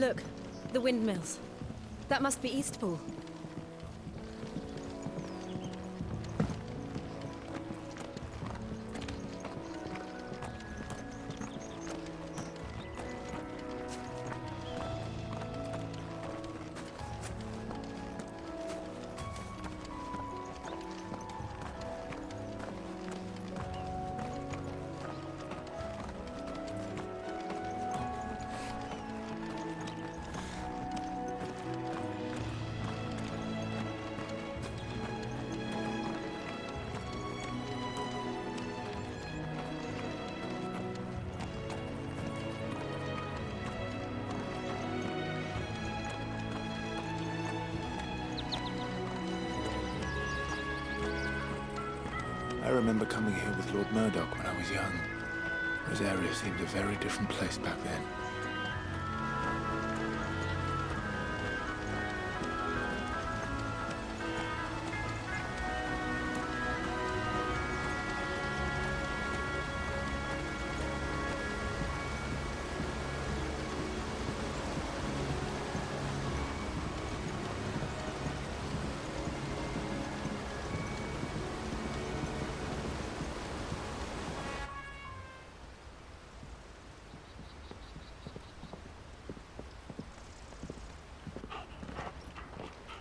Look, the windmills. That must be Eastpool. I remember coming here with Lord Murdoch when I was young. This area seemed a very different place back then.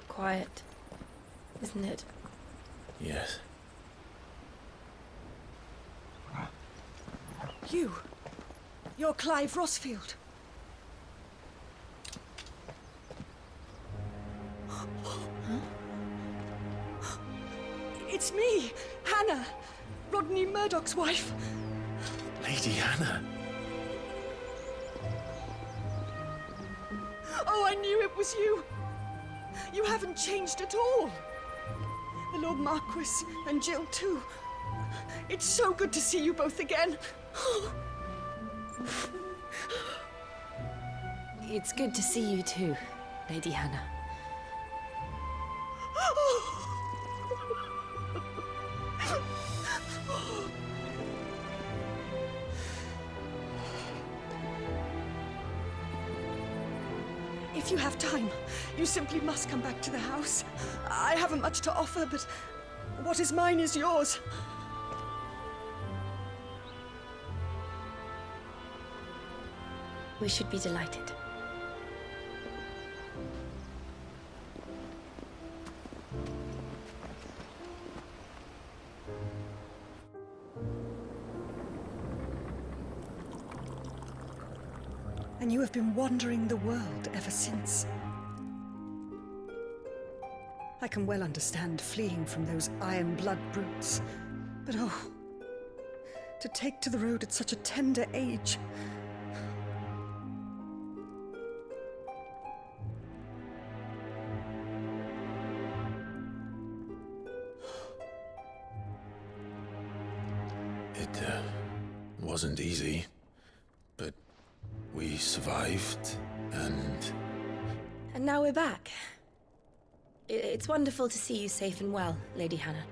Quiet, isn't it? Yes. You're Clive Rossfield. It's me, Hannah, Rodney Murdoch's wife. Lady Hannah. Oh, I knew it was you. You haven't changed at all. The Lord Marquis and Jill too. It's so good to see you both again. It's good to see you too, Lady Hannah. If you have time, you simply must come back to the house. I haven't much to offer, but what is mine is yours. We should be delighted. And you have been wandering the world ever since. I can well understand fleeing from those iron blood brutes, but oh, to take to the road at such a tender age. It wasn't easy, but we survived, and... And now we're back. It's wonderful to see you safe and well, Lady Hannah.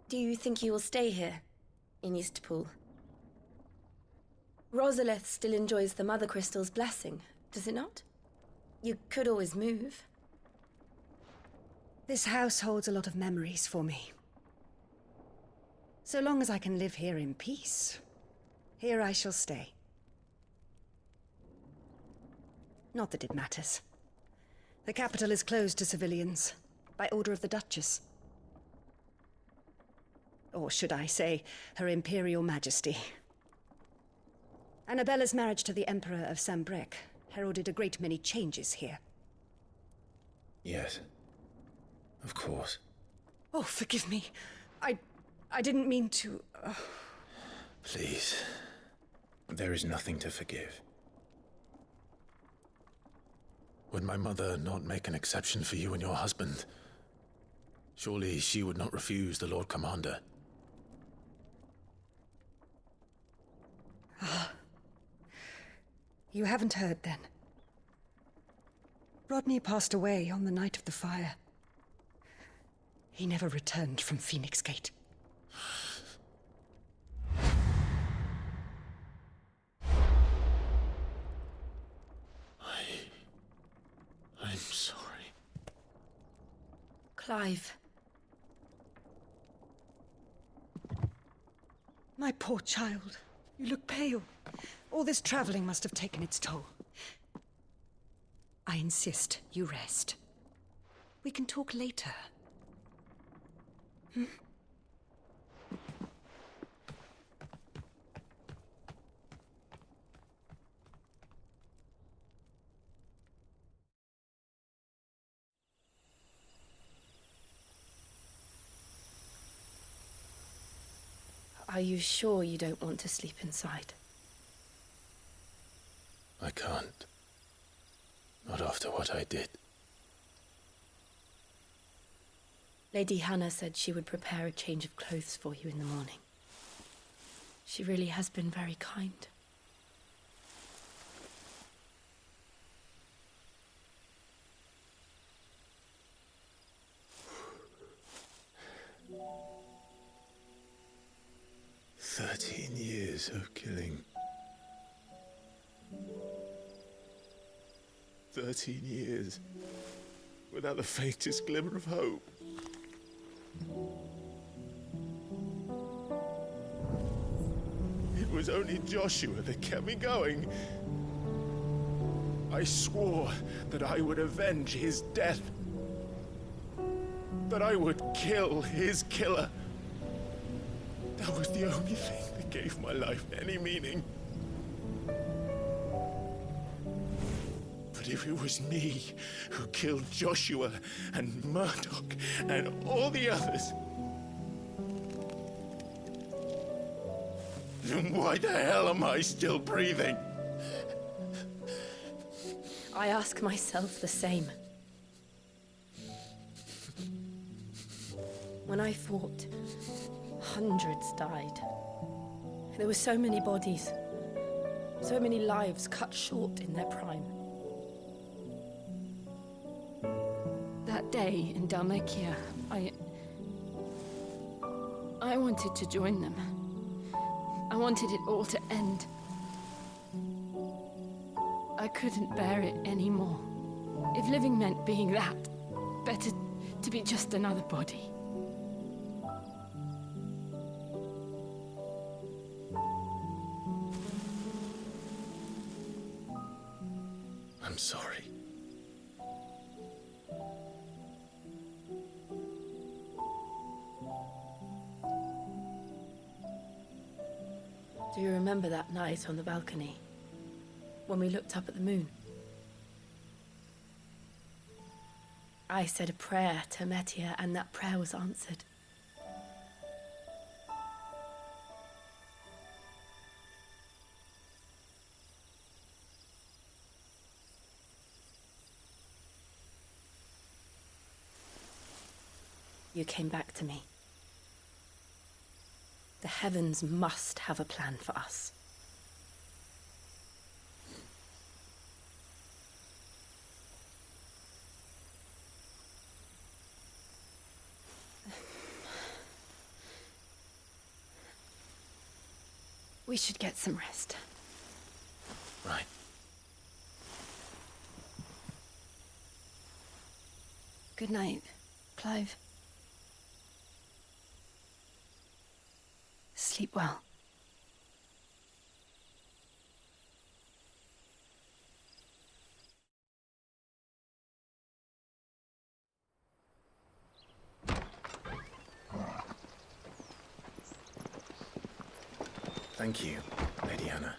Do you think you will stay here, in Eastpool? Rosalith still enjoys the Mother Crystal's blessing, does it not? You could always move. This house holds a lot of memories for me. So long as I can live here in peace, here I shall stay. Not that it matters. The capital is closed to civilians, by order of the Duchess. Or should I say, Her Imperial Majesty. Annabella's marriage to the Emperor of Sambrec heralded a great many changes here. Yes. Of course. Oh, forgive me. I didn't mean to... Please. There is nothing to forgive. Would my mother not make an exception for you and your husband? Surely she would not refuse the Lord Commander. You haven't heard, then. Rodney passed away on the night of the fire. He never returned from Phoenix Gate. I'm sorry. Clive. My poor child. You look pale. All this traveling must have taken its toll. I insist you rest. We can talk later. Are you sure you don't want to sleep inside? I can't. Not after what I did. Lady Hannah said she would prepare a change of clothes for you in the morning. She really has been very kind. Years of killing. 13 years without the faintest glimmer of hope. It was only Joshua that kept me going. I swore that I would avenge his death. That I would kill his killer. That was the only thing that gave my life any meaning. But if it was me who killed Joshua and Murdoch and all the others, then why the hell am I still breathing? I ask myself the same. When I fought, hundreds died. There were so many bodies, so many lives cut short in their prime. That day in Dalmacia, I wanted to join them. I wanted it all to end. I couldn't bear it anymore. If living meant being that, better to be just another body. I'm sorry. Do you remember that night on the balcony, when we looked up at the moon? I said a prayer to Metia, and that prayer was answered. You came back to me. The heavens must have a plan for us. We should get some rest. Right. Good night, Clive. Sleep well. Thank you, Lady Hannah.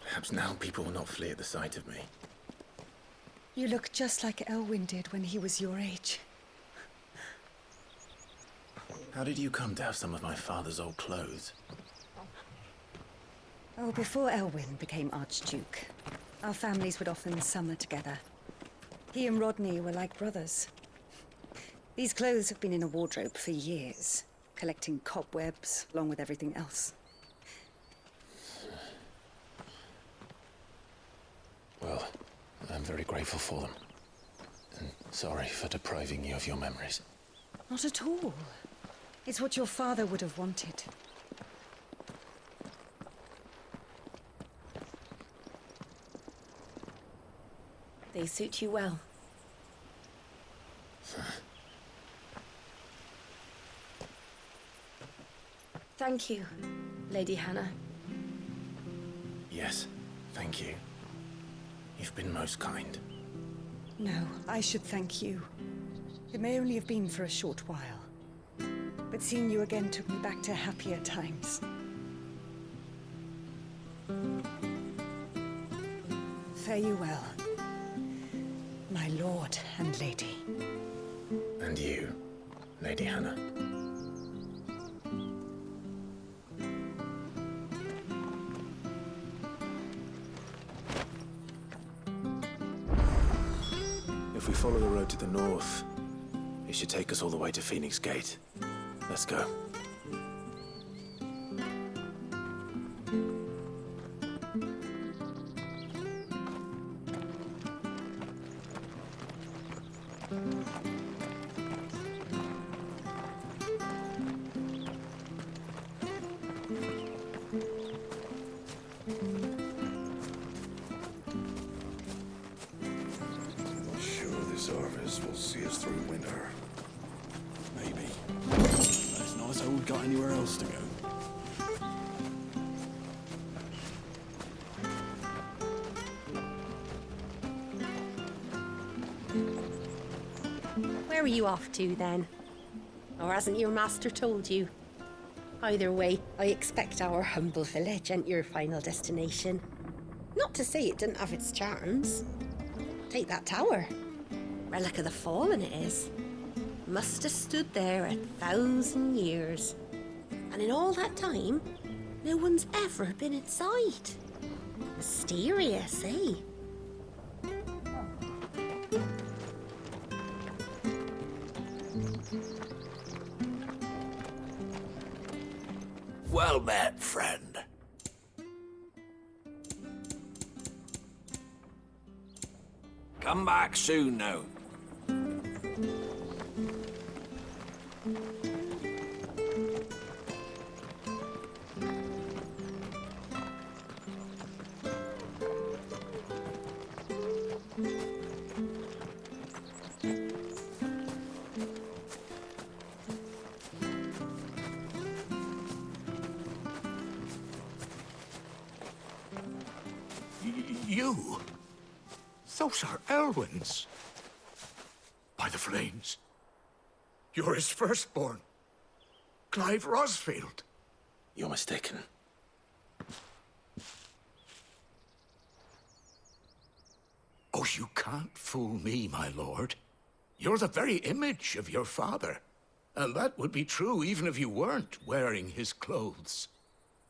Perhaps now people will not flee at the sight of me. You look just like Elwyn did when he was your age. How did you come to have some of my father's old clothes? Oh, before Elwyn became Archduke, our families would often summer together. He and Rodney were like brothers. These clothes have been in a wardrobe for years, collecting cobwebs along with everything else. very grateful for them. And sorry for depriving you of your memories. Not at all. It's what your father would have wanted. They suit you well. Thank you, Lady Hannah. Yes, thank you. You've been most kind. No, I should thank you. It may only have been for a short while, but seeing you again took me back to happier times. Fare you well, my lord and lady. And you, Lady Hannah. If we follow the road to the north, it should take us all the way to Phoenix Gate. Let's go. Will see us through winter. Maybe. It's nice how we've got anywhere else to go. Where are you off to, then? Or hasn't your master told you? Either way, I expect our humble village ain't your final destination. Not to say it didn't have its charms. Take that tower. Relic of the Fallen it is. Must have stood there 1,000 years. And in all that time, no one's ever been inside. Mysterious, eh? Well met, friend. Come back soon now. You? Those are Elwyn's. By the flames. You're his firstborn. Clive Rosfield. You're mistaken. Oh, you can't fool me, my lord. You're the very image of your father. And that would be true even if you weren't wearing his clothes.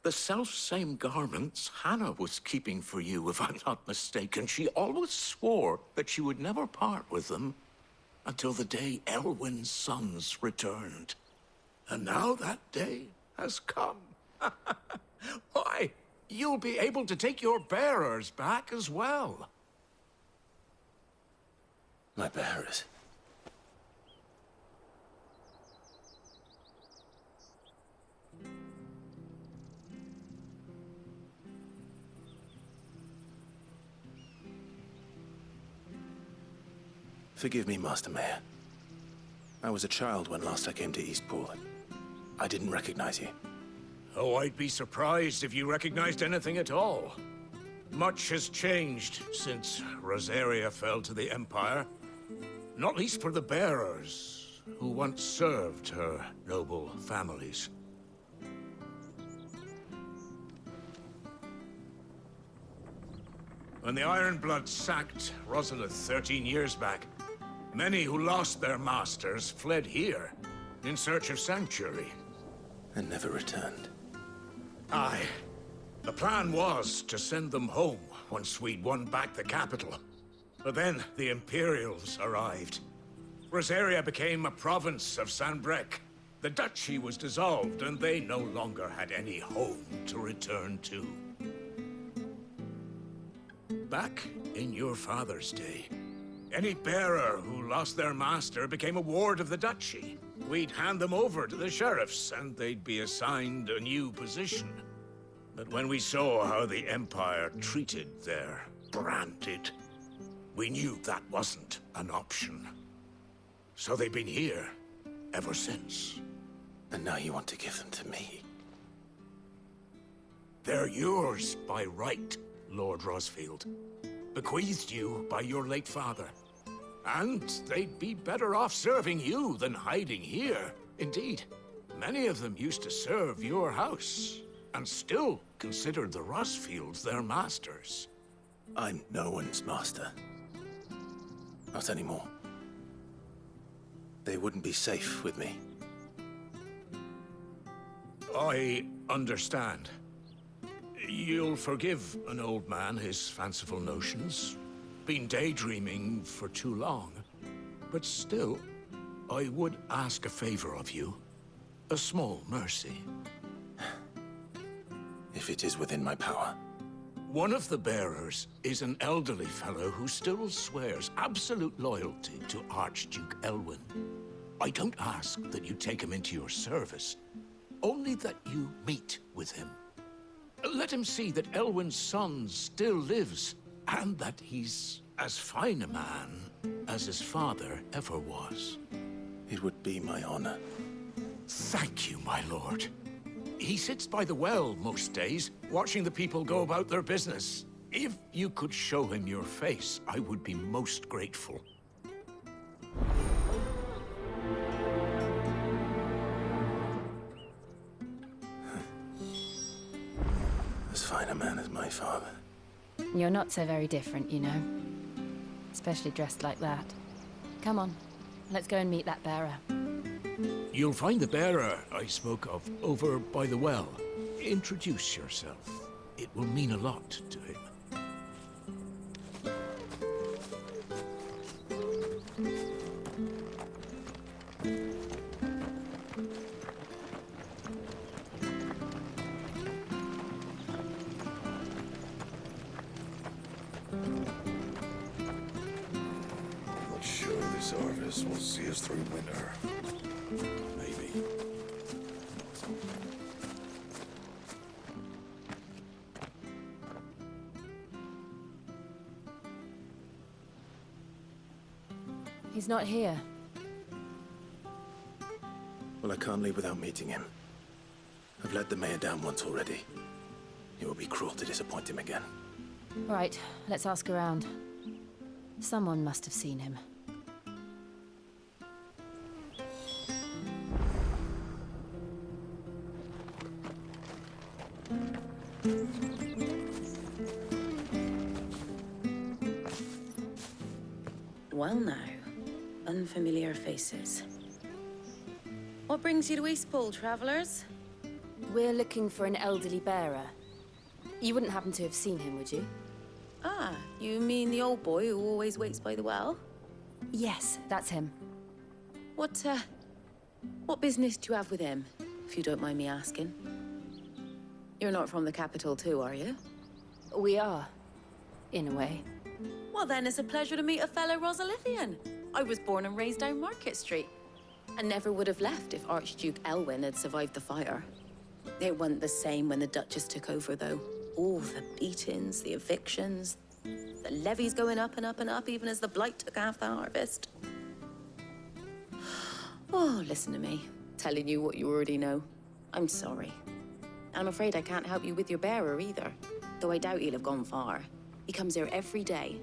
The self-same garments Hannah was keeping for you, if I'm not mistaken. She always swore that she would never part with them until the day Elwyn's sons returned. And now that day has come. Why, you'll be able to take your bearers back as well. My bearers. Forgive me, Master Mayor. I was a child when last I came to Eastpool. I didn't recognize you. Oh, I'd be surprised if you recognized anything at all. Much has changed since Rosaria fell to the Empire. Not least for the bearers, who once served her noble families. When the Ironbloods sacked Rosalith 13 years back, many who lost their masters fled here in search of sanctuary. And never returned. Aye. The plan was to send them home once we'd won back the capital. But then the Imperials arrived. Rosaria became a province of Sanbreque. The duchy was dissolved, and they no longer had any home to return to. Back in your father's day, any bearer who lost their master became a ward of the duchy. We'd hand them over to the sheriffs, and they'd be assigned a new position. But when we saw how the Empire treated their branded, we knew that wasn't an option. So they've been here ever since. And now you want to give them to me? They're yours by right, Lord Rosfield. Bequeathed you by your late father. And they'd be better off serving you than hiding here. Indeed, many of them used to serve your house, and still considered the Rosfields their masters. I'm no one's master. Not anymore. They wouldn't be safe with me. I understand. You'll forgive an old man his fanciful notions. Been daydreaming for too long. But still, I would ask a favor of you. A small mercy. If it is within my power. One of the bearers is an elderly fellow who still swears absolute loyalty to Archduke Elwyn. I don't ask that you take him into your service, only that you meet with him. Let him see that Elwyn's son still lives, and that he's as fine a man as his father ever was. It would be my honor. Thank you, my lord. He sits by the well most days, watching the people go about their business. If you could show him your face, I would be most grateful. As fine a man as my father. You're not so very different, you know. Especially dressed like that. Come on, let's go and meet that bearer. You'll find the bearer I spoke of over by the well. Introduce yourself. It will mean a lot to him. Not sure this harvest will see us through winter. Maybe. He's not here. Well, I can't leave without meeting him. I've let the mayor down once already. It would be cruel to disappoint him again. All right, let's ask around. Someone must have seen him. Well now, unfamiliar faces. What brings you to Eastpool, travellers? We're looking for an elderly bearer. You wouldn't happen to have seen him, would you? Ah, you mean the old boy who always waits by the well? Yes, that's him. What business do you have with him, if you don't mind me asking? You're not from the capital too, are you? We are, in a way. Well then, it's a pleasure to meet a fellow Rosalithian. I was born and raised down Market Street, and never would have left if Archduke Elwyn had survived the fire. It wasn't the same when the Duchess took over, though. All the beatings, the evictions, the levies going up and up and up, even as the blight took half the harvest. Oh, listen to me, telling you what you already know. I'm sorry. I'm afraid I can't help you with your bearer either, though I doubt he'll have gone far. He comes here every day,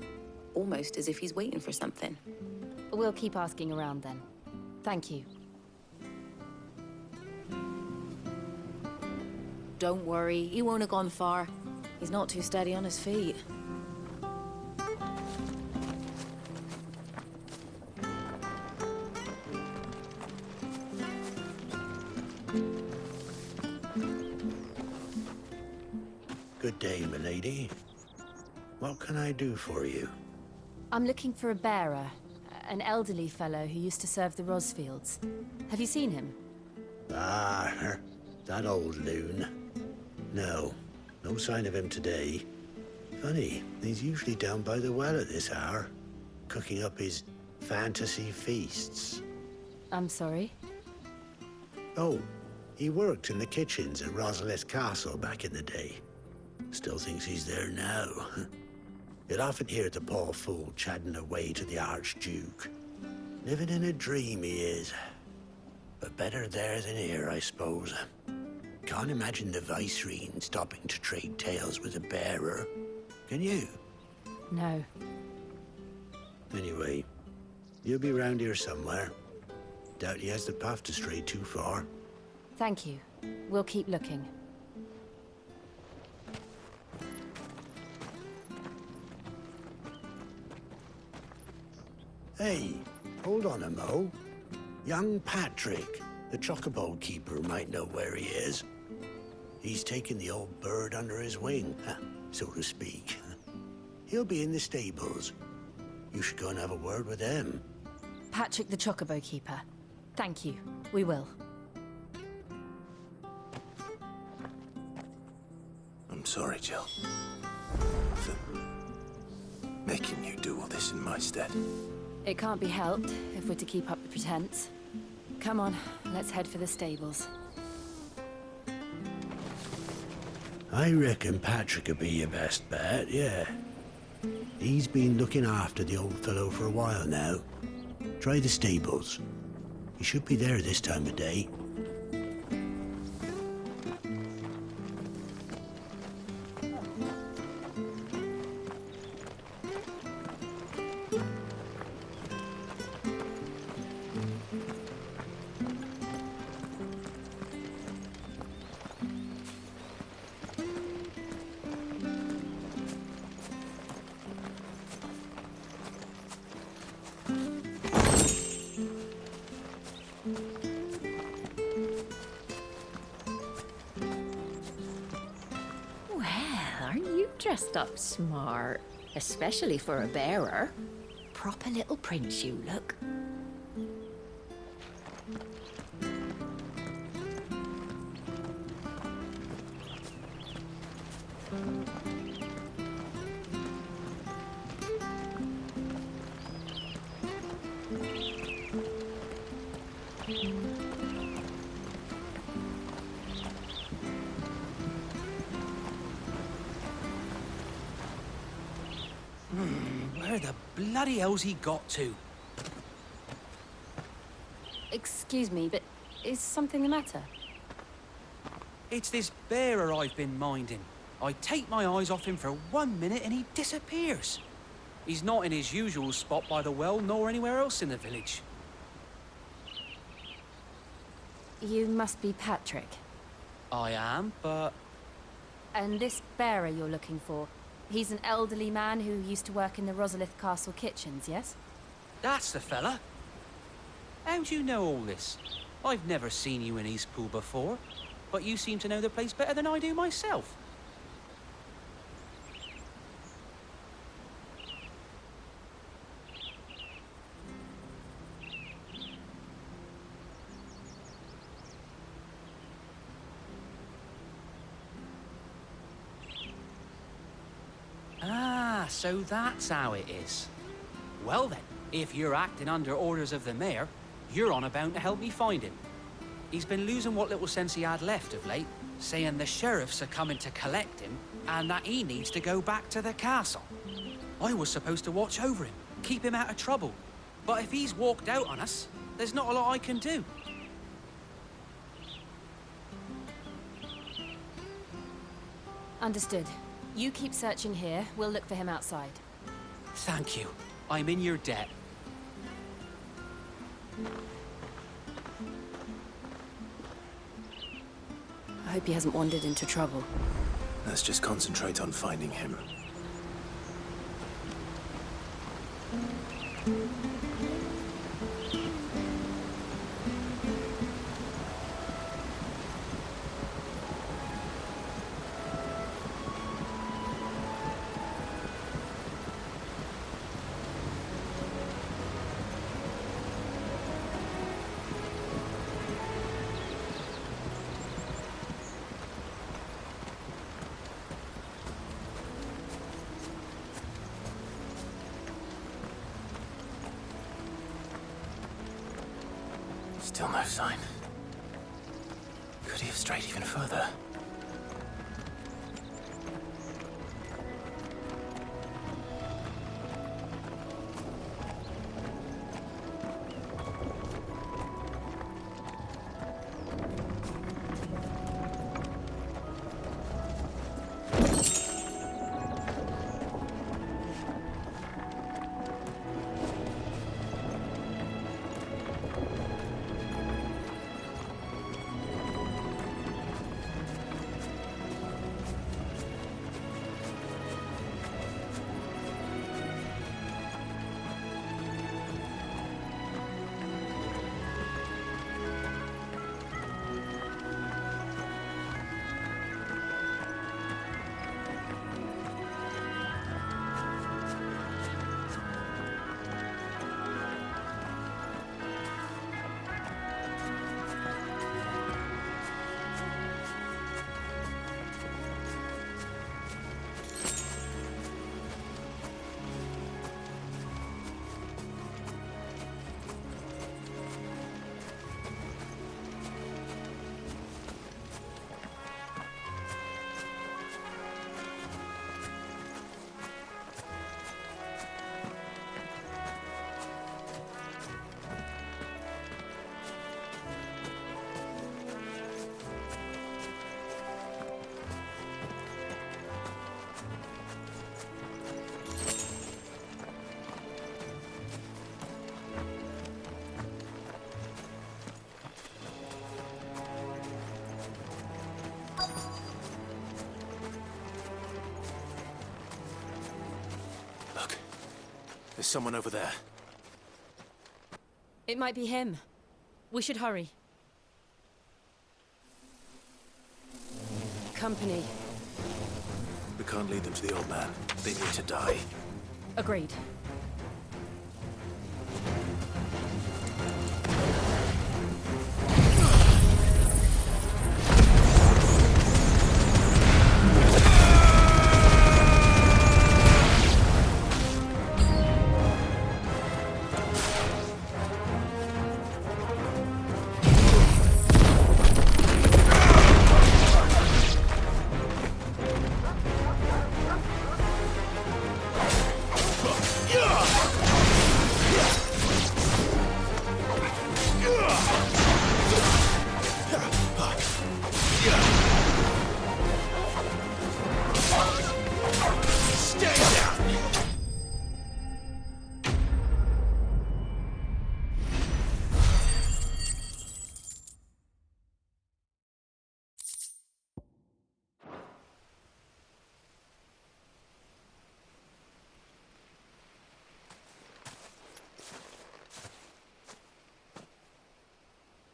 almost as if he's waiting for something. We'll keep asking around then. Thank you. Don't worry, he won't have gone far. He's not too steady on his feet. Good day, milady. What can I do for you? I'm looking for a bearer, an elderly fellow who used to serve the Rosfields. Have you seen him? Ah, that old loon. No sign of him today. Funny, he's usually down by the well at this hour, cooking up his fantasy feasts. I'm sorry? Oh, he worked in the kitchens at Rosalith Castle back in the day. Still thinks he's there now. You'd often hear the poor fool chatting away to the Archduke. Living in a dream he is. But better there than here, I suppose. Can't imagine the Vicereine stopping to trade tales with a bearer. Can you? No. Anyway, you'll be round here somewhere. Doubt he has the path to stray too far. Thank you. We'll keep looking. Hey, hold on a mo. Young Patrick, the chocobo keeper, might know where he is. He's taken the old bird under his wing, so to speak. He'll be in the stables. You should go and have a word with him. Patrick the Chocobo Keeper. Thank you. We will. I'm sorry, Jill. For making you do all this in my stead. It can't be helped if we're to keep up the pretense. Come on, let's head for the stables. I reckon Patrick would be your best bet, yeah. He's been looking after the old fellow for a while now. Try the stables. He should be there this time of day. Dressed up smart, especially for a bearer. Proper little prince you look. Where the bloody hell's he got to? Excuse me, but is something the matter? It's this bearer I've been minding. I take my eyes off him for 1 minute and he disappears. He's not in his usual spot by the well, nor anywhere else in the village. You must be Patrick. I am, but... And this bearer you're looking for, he's an elderly man who used to work in the Rosalith Castle kitchens, yes? That's the fella. How do you know all this? I've never seen you in Eastpool before, but you seem to know the place better than I do myself. Ah, so that's how it is. Well then, if you're acting under orders of the mayor, you're on about to help me find him. He's been losing what little sense he had left of late, saying the sheriffs are coming to collect him and that he needs to go back to the castle. I was supposed to watch over him, keep him out of trouble. But if he's walked out on us, there's not a lot I can do. Understood. You keep searching here, we'll look for him outside. Thank you. I'm in your debt. I hope he hasn't wandered into trouble. Let's just concentrate on finding him. Still no sign. Could he have strayed even further? There's someone over there. It might be him. We should hurry. Company. We can't lead them to the old man. They need to die. Agreed.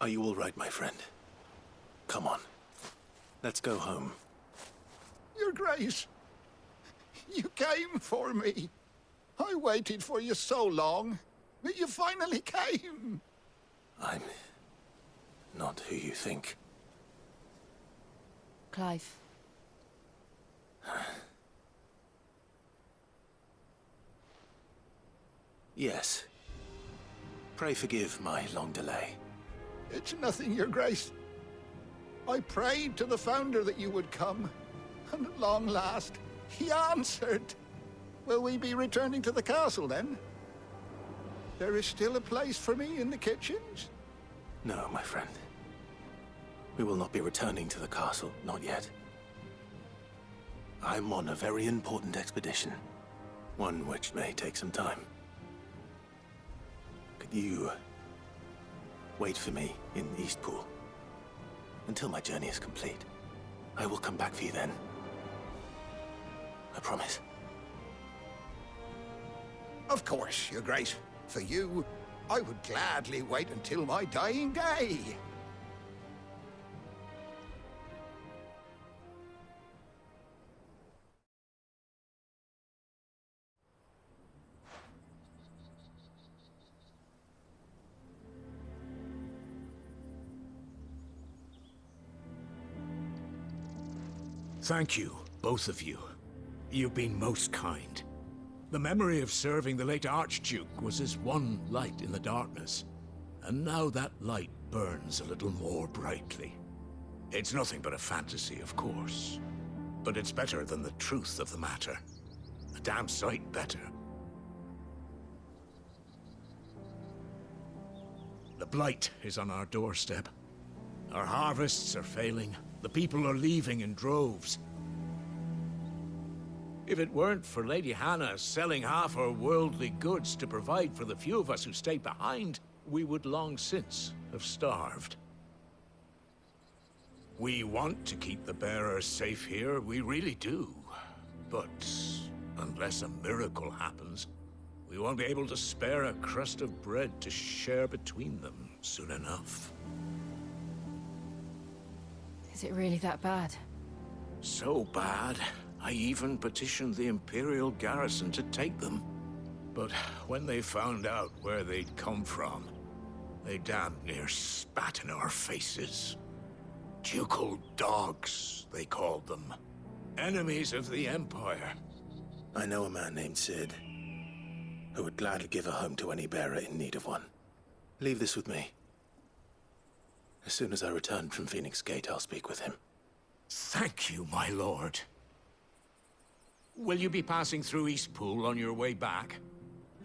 Are you all right, my friend? Come on. Let's go home. Your Grace, you came for me. I waited for you so long, but you finally came. I'm not who you think. Clive. Yes. Pray forgive my long delay. It's nothing, Your Grace. I prayed to the Founder that you would come, and at long last, he answered. Will we be returning to the castle, then? There is still a place for me in the kitchens? No, my friend. We will not be returning to the castle, not yet. I'm on a very important expedition. One which may take some time. Could you wait for me in Eastpool until my journey is complete? I will come back for you then. I promise. Of course, Your Grace. For you, I would gladly wait until my dying day. Thank you, both of you. You've been most kind. The memory of serving the late Archduke was as one light in the darkness, and now that light burns a little more brightly. It's nothing but a fantasy, of course. But it's better than the truth of the matter. A damn sight better. The blight is on our doorstep. Our harvests are failing. The people are leaving in droves. If it weren't for Lady Hannah selling half her worldly goods to provide for the few of us who stayed behind, we would long since have starved. We want to keep the bearers safe here, we really do. But unless a miracle happens, we won't be able to spare a crust of bread to share between them soon enough. Is it really that bad? So bad, I even petitioned the Imperial garrison to take them. But when they found out where they'd come from, they damn near spat in our faces. Ducal dogs, they called them. Enemies of the Empire. I know a man named Sid, who would gladly give a home to any bearer in need of one. Leave this with me. As soon as I return from Phoenix Gate, I'll speak with him. Thank you, my lord. Will you be passing through Eastpool on your way back?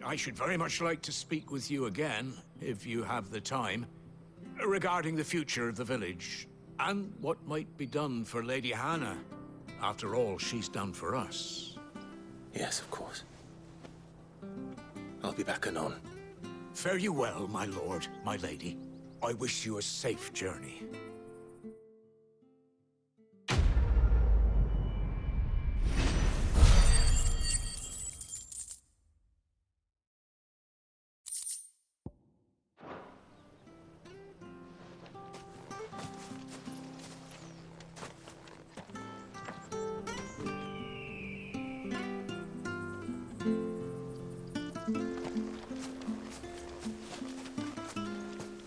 I should very much like to speak with you again, if you have the time, regarding the future of the village, and what might be done for Lady Hannah, after all she's done for us. Yes, of course. I'll be back anon. Fare you well, my lord, my lady. I wish you a safe journey.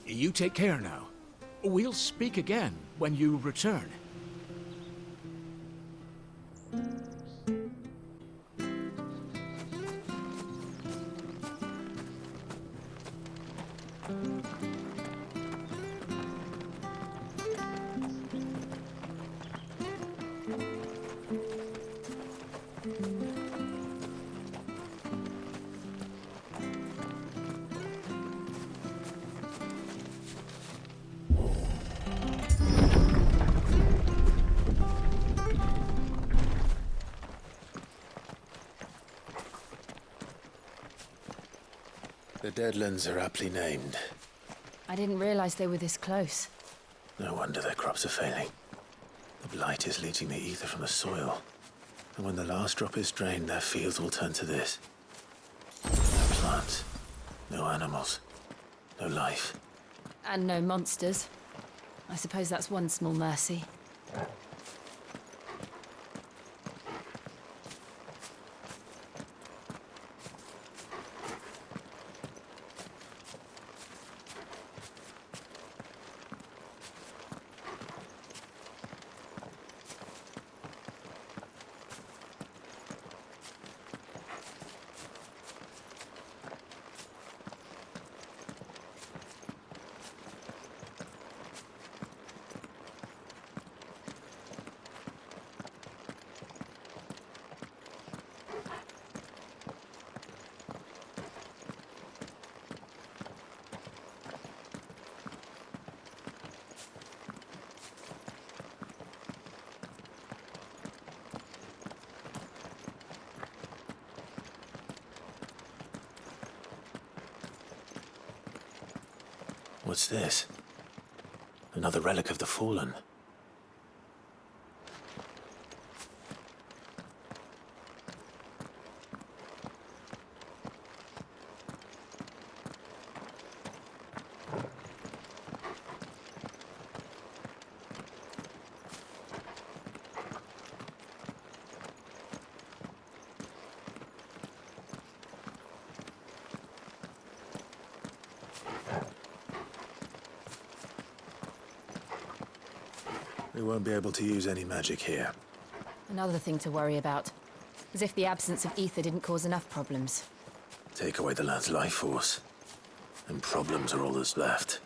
You take care now. We'll speak again when you return. The Deadlands are aptly named. I didn't realize they were this close. No wonder their crops are failing. The blight is leaching the ether from the soil. And when the last drop is drained, their fields will turn to this. No plants, no animals, no life. And no monsters. I suppose that's one small mercy. What's this? Another relic of the Fallen. We won't be able to use any magic here. Another thing to worry about. As if the absence of ether didn't cause enough problems. Take away the lad's life force, and problems are all that's left.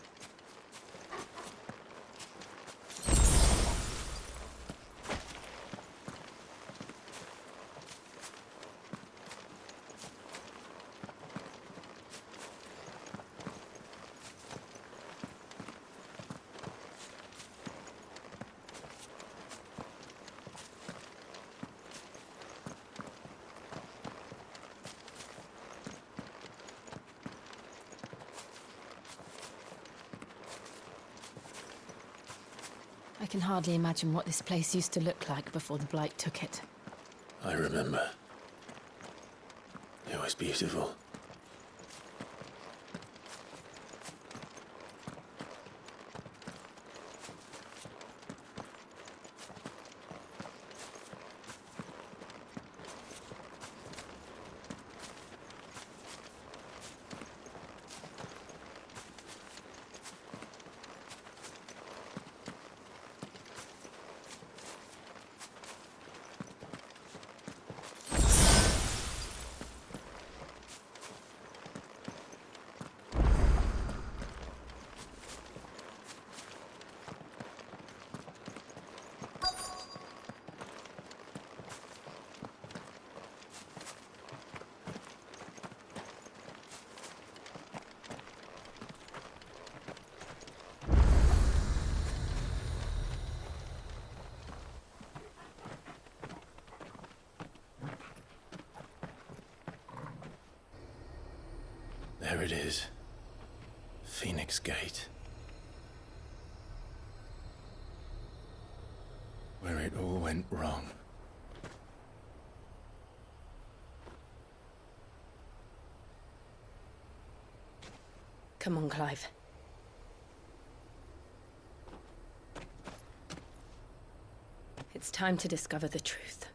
I can hardly imagine what this place used to look like before the Blight took it. I remember. It was beautiful. There it is. Phoenix Gate. Where it all went wrong. Come on, Clive. It's time to discover the truth.